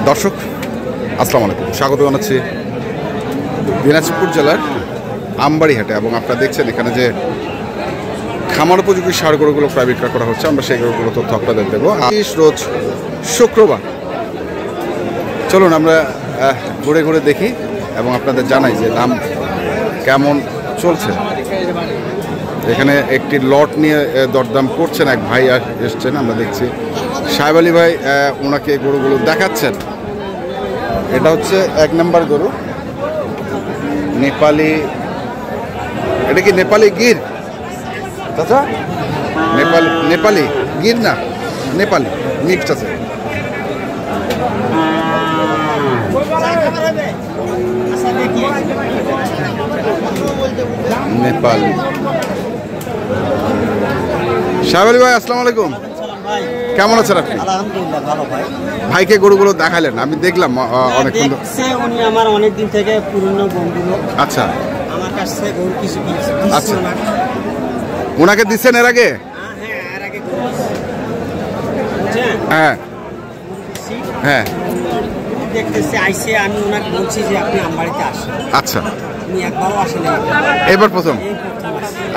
দর্শক আসসালামু আলাইকুম, স্বাগত জানাচ্ছি দিনাজপুর জেলার আমবাড়িহাটে। এবং আপনারা দেখছেন এখানে যে খামার উপযোগী ষাঁড় গরুগুলো প্রায় বিক্রয় করা হচ্ছে, আমরা সেই গরুগুলো তথ্য আপনাদের দেবো। রোজ শুক্রবার চলুন আমরা ঘুরে ঘুরে দেখি এবং আপনাদের জানাই যে দাম কেমন চলছে। এখানে একটি লট নিয়ে দরদাম করছেন এক ভাই এসছেন, আমরা দেখছি সাহেব আলী ভাই ওনাকে গরুগুলো দেখাচ্ছেন। এটা হচ্ছে 1 নম্বর গরু, নেপালি। এটা কি নেপালি গির চাচা? নেপালি গির না, নেপালি মিক্সড আছে। নেপালি। সাহেব আলী ভাই আসসালামু আলাইকুম, কেমন আছেন আপনি? আলহামদুলিল্লাহ ভালো ভাই। ভাইকে গরুগুলো দেখালেন, আমি দেখলাম অনেকক্ষণ। উনি আমার অনেকদিন থেকে পুরনো বন্ধু। আচ্ছা, আমার কাছ থেকে গরু কিছু আচ্ছা, ওনাকে দিচ্ছেন এর আগে? হ্যাঁ হ্যাঁ, দেখতেছি আইসে, আমি ওনাকে বলছি যে আপনি আমার বাড়িতে আসেন। আচ্ছা, উনি একবারও আসেন, এবার প্রথম।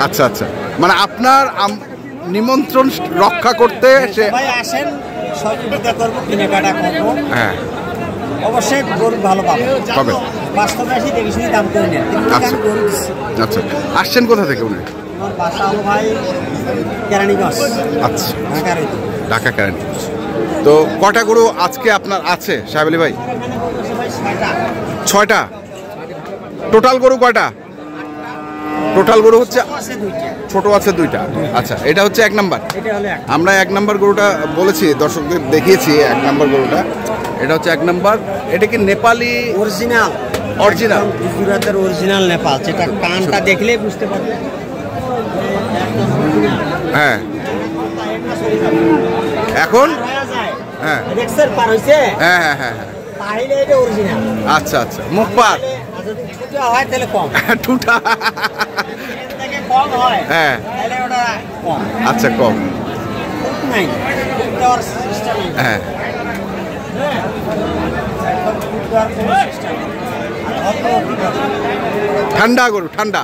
আচ্ছা আচ্ছা, মানে আপনার নিমন্ত্রণ রক্ষা করতে সে ভাই আসেন, সহযোগিতা করবো, কেনাকাটা করবো। হ্যাঁ, অবশ্যই গরু ভালো পাবে। বাস্তবে আসি দেখে শুনে দাম করে নেন। আচ্ছা আচ্ছা, আসছেন কোথা থেকে উনি? আমার বাসা হলো ভাই কেরানীগঞ্জ। আচ্ছা, ঢাকা কেরানীগঞ্জ। তো কটা গরু আজকে আপনার আছে সাহেব আলী ভাই? 6টা। টোটাল গরু কয়টা? টোটাল গরু হচ্ছে ছোট আছে 2টা। আচ্ছা, এটা হচ্ছে 1 নাম্বার। আমরা 1 নাম্বার গরুটা বলেছি, দর্শকদের দেখিয়েছি 1 নাম্বার গরুটা। এটা হচ্ছে 1 নাম্বার। এটা কি নেপালি অরিজিনাল? অরিজিনাল গুজরাটের অরিজিনাল নেপাল, যেটা কানটা দেখলেই বুঝতে পারবে। হ্যাঁ, এখন হ্যাঁ দেখছেন পার হইছে। হ্যাঁ হ্যাঁ হ্যাঁ, তাহলে এটা অরিজিনাল। আচ্ছা আচ্ছা, মুখ পার যদি ঠুটা হয় তাহলে কম, ঠুটা থেকে কম হয় হ্যাঁ, তাহলে ওটা কম। আচ্ছা, কম নাই দেওয়ার সিস্টেম নেই। হ্যাঁ, ঠান্ডা গরু, ঠান্ডা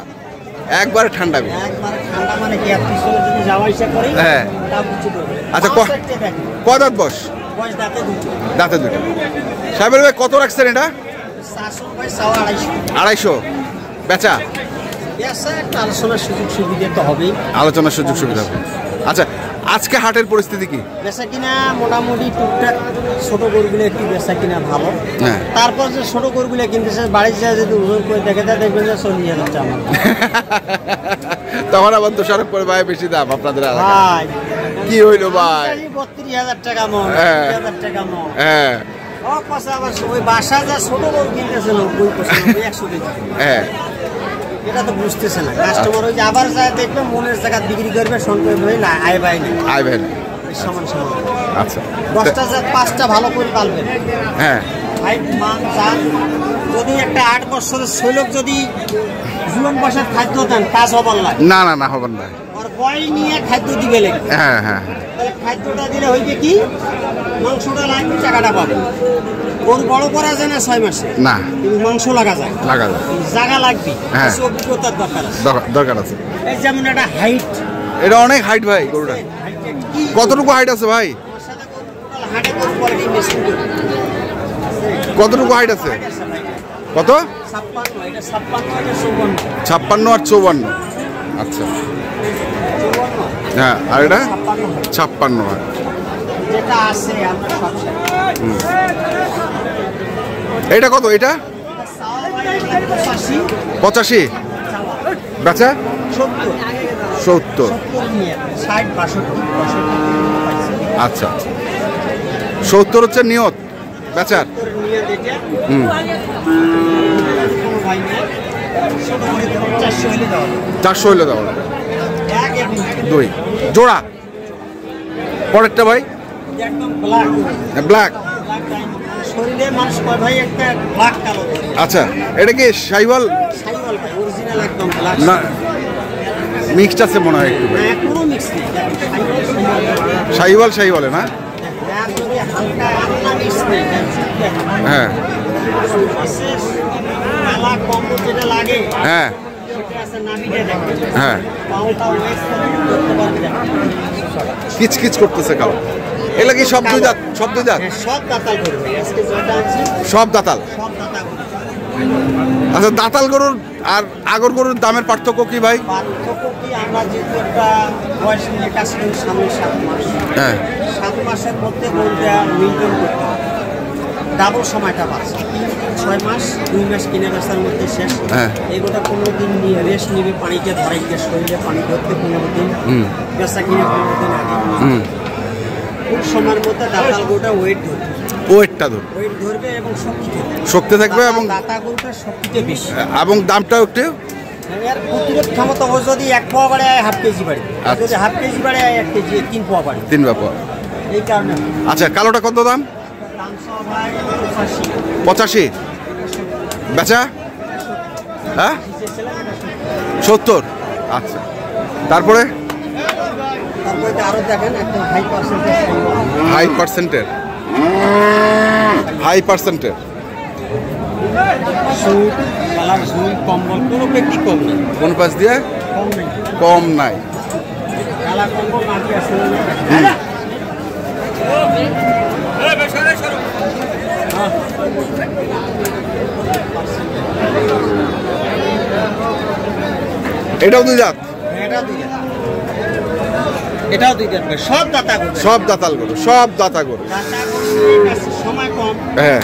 একবারে ঠান্ডা গরু। একবারে ঠান্ডা মানে কি, আপনি যদি যাওয়া ইচ্ছা করি হ্যাঁ। তা বুঝতে পারবেন। আচ্ছা, ক দাঁত বয়স? বয়স দাঁতে দুটো। দাঁতে 2টা। সাহেব ভাই কত রাখছেন এটা? 400 ভাই, 250। 250 বেচা? একটা আলোচনার সুযোগ সুবিধা তো হবেই। আলোচনার সুযোগ সুবিধা হবে। আচ্ছা, আজকে হাটের পরিস্থিতি কি? বেচা কিনা মোটামুটি টুকটাক, ছোট গরুগুলো একটু বেচা কিনা ভালো। হ্যাঁ, তারপর যে ছোট গরুগুলো কিনতেছে বাড়িতে যায়, যদি ওজন করে দেখে দেয় দেখবেন যে 40,000 টাকা। তখন আবার দোষারোপ করে ভাই বেশি দাম আপনাদের ভাই কি হইলো ভাই? 32,000 টাকা মন, হ্যাঁ 30,000 টাকা মন। হ্যাঁ ও পাশে আবার ওই বাসা যা ছোট গরু কিনতেছে 90, 100 টাকা। হ্যাঁ, এটা তো বুঝতেছে না কাস্টমার। ওই যে আবার যায় দেখবে মনের জায়গা বিক্রি করবে, সন্দেহ হয় না, আয় ভাই না, আয় ভাই সমান সমান। আচ্ছা, 10টা জাত 5টা ভালো করে পালবেন। হ্যাঁ, ভাই মান জাত যদি একটা 8 বছরের শৈলক যদি জীবন বসার খাদ্য দেন, কাজ হবার লাগে না না না, হবেন না। আর বয় নিয়ে খাদ্য দিবে লাগে। হ্যাঁ হ্যাঁ, তাহলে খাদ্যটা দিলে হইবে কি, মাংসটা লাগবে, টাকাটা পাবে। গরু বড় করা যায় না 6 মাসে, না কিন্তু মাংস লাগা যায়, জায়গা লাগবে, হ্যাঁ, অভিজ্ঞতার দরকার আছে, দরকার আছে। এই যেমন একটা হাইট, এটা অনেক হাইট ভাই গরুটা। কতটুকু হাইট আছে ভাই? কতটুকু হাইট আছে? কত? 56 আর 54। আচ্ছা, হ্যাঁ, আর এটা 56 যেটা আছে আমরা সব। এটা কত? এটা 85 বেচা 70। আচ্ছা, 70 হচ্ছে নিয়ত বেচার। হুম, 400 হইলে দাও। 2 জোড়া। পরেরটা ভাই ব্ল্যাক। শরীরে মানুষ কয় ভাই একটা ব্ল্যাক কালো। আচ্ছা, এটা কি শাইওয়াল? শাইওয়াল ভাই, অরিজিনাল একদম ব্ল্যাক না, মিক্সড আছে মনে হয় একটু। পুরো মিক্স নেই, শাইওয়াল শাইওয়ালে না? হালকা আমলা মিক্স নেই, হ্যাঁ আছে কালা কম্বো যেটা লাগে হ্যাঁ সেটা আছে নাভিতে দেখেন। হ্যাঁ পাউটা ওয়েস্ট করতে পারবে দেখেন। কিচকিচ করতেছে কালো। এগুলা কি সব দুই দাঁত? সব দুই দাঁত? হ্যাঁ, সব দাতাল গরু ভাই, আজকে যেটা আনছি সব দাঁতাল। সব দাতা গরু। আচ্ছা, দাঁতাল গরুর আর আগর গরুর দামের পার্থক্য কি ভাই? পার্থক্য কি, আমরা যেহেতু একটা বয়স নিয়ে কাজ করি সামনে 7 মাস, হ্যাঁ 7 মাসের মধ্যে গরুটা মেনটেন করতে হবে, ডাবল সময়টা পাচ্ছে 6 মাস 2 মাস কিনে বেচার মধ্যে শেষ। হ্যাঁ। এগুলো 15 দিন নিয়ে রেস্ট নিবে, পানিতে ধরাইতে শরীরে পানি ধরতে 15 দিন, বেচা কিনে 15 দিন আগে খুব সময়ের মধ্যে দাতাল গরুটা ওয়েট ধরবে, ওয়েটটা ধর ওয়েট ধরবে এবং শক্তি থাকবে, শক্তি থাকবে এবং দাতা গরুটার শক্তিতে বেশি এবং দামটাও একটু এর প্রতিরোধ ক্ষমতা ও যদি 1 পোয়া বাড়ে 1/2 কেজি বাড়ে, আচ্ছা। যদি 1/2 কেজি বাড়ে 1 কেজি 3 পোয়া বাড়ে, 3 ব্যাপার। এই কারণে। আচ্ছা, কালোটা কত দাম? দাম সব ভাই 85, 85। বেচা? হ্যাঁ 70। আচ্ছা, তারপরে তারপরে তো আরো দেখেন একটা হাই পার্সেন্টেজ হাই পার্সেন্টের সুট কালার সুই কম্বল কোনো ব্যক্তি কম নেই, কোন পাশ দিয়ে কম নেই, কম নাই। কালার কম্বল মাটি আসলে এটাও দুই দাঁত? এটাও দুই দাঁত, এটাও দুই দাঁত ভাই, সব দাতা গরু, সব দাঁতাল গরু, সব দাতা গরু। দাতা গরু কাছে সময় কম, হ্যাঁ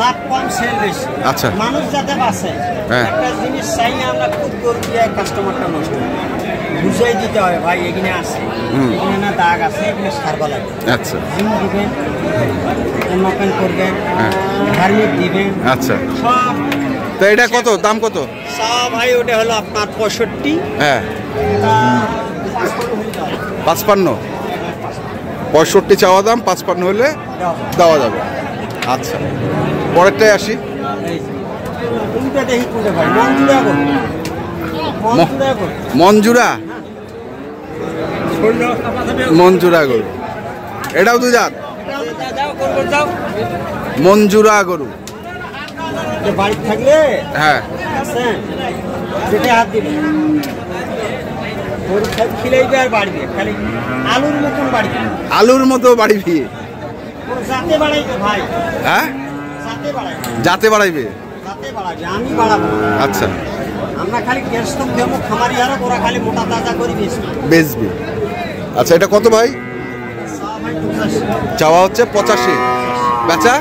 লাভ কম, সেল বেশি। আচ্ছা। মানুষ যাতে বাঁচে, হ্যাঁ। একটা জিনিস চাই না আমরা খুদ গরু দিয়ে কাস্টমারটা নষ্ট হয়, বুঝাই দিতে হয় ভাই এখানে আছে, এখানে না দাগ আছে, এখানে সারবা লাগে, আচ্ছা জিম দিবেন, নকল করবেন, হ্যাঁ। হারমিট দিবেন, আচ্ছা। সব তো এটা কত দাম কত? সব ভাই ওটা হলো আপনার 65, হ্যাঁ 55 65 চাওয়া দাম, 55 হলে দেওয়া যাবে। আচ্ছা, পরেরটাই আসি। কোনটা দেখি কোনটা ভাই, মঞ্জুরা করুন, মঞ্জুরা করুন, মঞ্জুরা, মঞ্জুরা গরু, এটাও দুই দাঁত? মঞ্জুরা গরু, বাড়ি থাকলে হ্যাঁ আছেন যেটা হাত দিবে গরু খিলাইবে আর বাড়বে, খালি আলুর মতন বাড়বে, আলুর মতো বাড়িবি? কোনো জাতে বাড়াইবে ভাই, হ্যাঁ জাতে বাড়াইবে, যাতে বাড়াইবে? জাতে বাড়াবে, আমি বাড়াবো না। আচ্ছা, আমরা খালি গ্যাস তো দেবো খামারি, আরো ওরা খালি মোটা তাজা করি বেশি। বেচবি। আচ্ছা, এটা কত ভাই? চাওয়া হচ্ছে 85, বেচা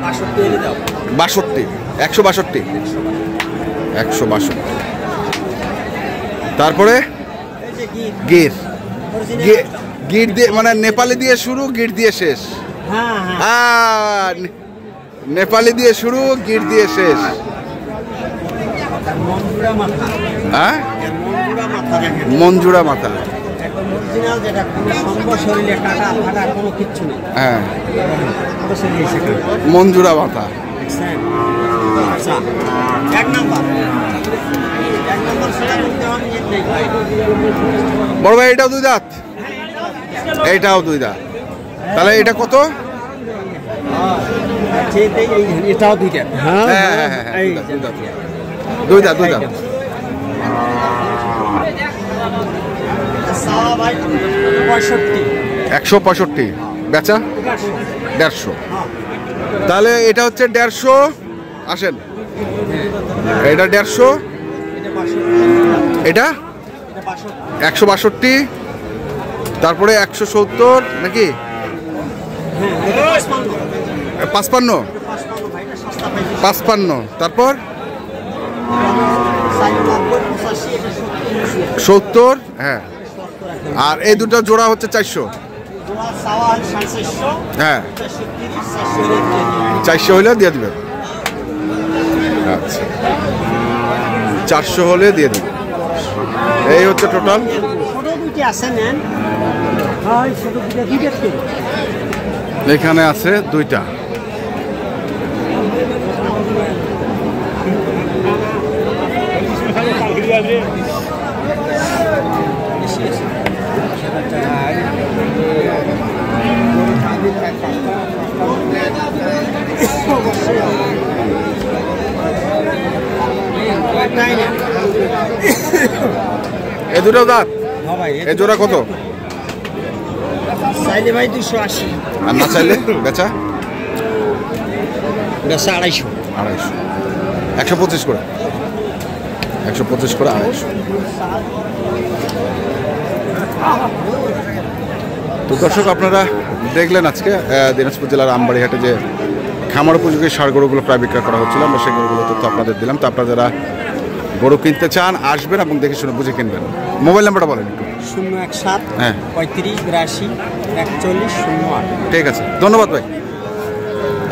62 এলে দাও, 62, 162, 162। তারপরে এই যে গির, গির, original। গির দিয়ে মানে নেপালি দিয়ে শুরু, গির দিয়ে শেষ। হ্যাঁ হ্যাঁ, নেপালি দিয়ে শুরু, গির দিয়ে শেষ। মঞ্জুরা মাথা, হ্যাঁ মঞ্জুরা মাথা দেখেন, মঞ্জুরা মাথা, একদম অরিজিনাল, যেটা কোনো সঙ্গ শরীরে কাটা ফাটা কোনো কিচ্ছু নেই, হ্যাঁ পুরো শরীরে এসে কাটা। মঞ্জুরা মাথা। দেখছেন? আচ্ছা, 1 নাম্বার সেটা করতে হবে নেই ভাই। বড় ভাই, এটাও দুই দাঁত? এইটাও দুই দাঁত। তাহলে এটা কত? এটাও দুইটা, হ্যাঁ হ্যাঁ হ্যাঁ, দুই দাঁত, দুই দাঁত। ভাই 65, 165, বেচা 150। তাহলে এটা হচ্ছে 150। আসেন, এটা 150, এটা 162, তারপরে 170 নাকি 55, 55, তারপর 70, হ্যাঁ। আর এই দুটো জোড়া হচ্ছে 400, হ্যাঁ 400 হলে দিয়ে দিবেন। আচ্ছা, 400 হলে দিয়ে দিবেন। এই হচ্ছে টোটাল। এখানে আছে দুইটা। একটাই না এই দুটো দাঁত হ্যাঁ ভাই এই জোড়া কত? চাইলে ভাই 280 আর না চাইলে বেচা বেচা 250 250, 125 করে, 125 করে 250। তো দর্শক আপনারা দেখলেন আজকে দিনাজপুর জেলার আমবাড়ি হাটে যে খামার উপযোগী ষাঁড় গরুগুলো প্রায় বিক্রয় করা হচ্ছিল, আমরা সেই গরুগুলো তথ্য আপনাদের দিলাম। তো আপনারা যারা গরু কিনতে চান আসবেন এবং দেখে শুনে বুঝে কিনবেন। মোবাইল নাম্বারটা বলেন একটু। 017 হ্যাঁ 35 82 41 08। ঠিক আছে, ধন্যবাদ ভাই।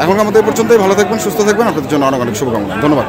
এখনকার মতো এই পর্যন্তই। ভালো থাকবেন, সুস্থ থাকবেন, আপনাদের জন্য অনেক অনেক শুভকামনা। ধন্যবাদ।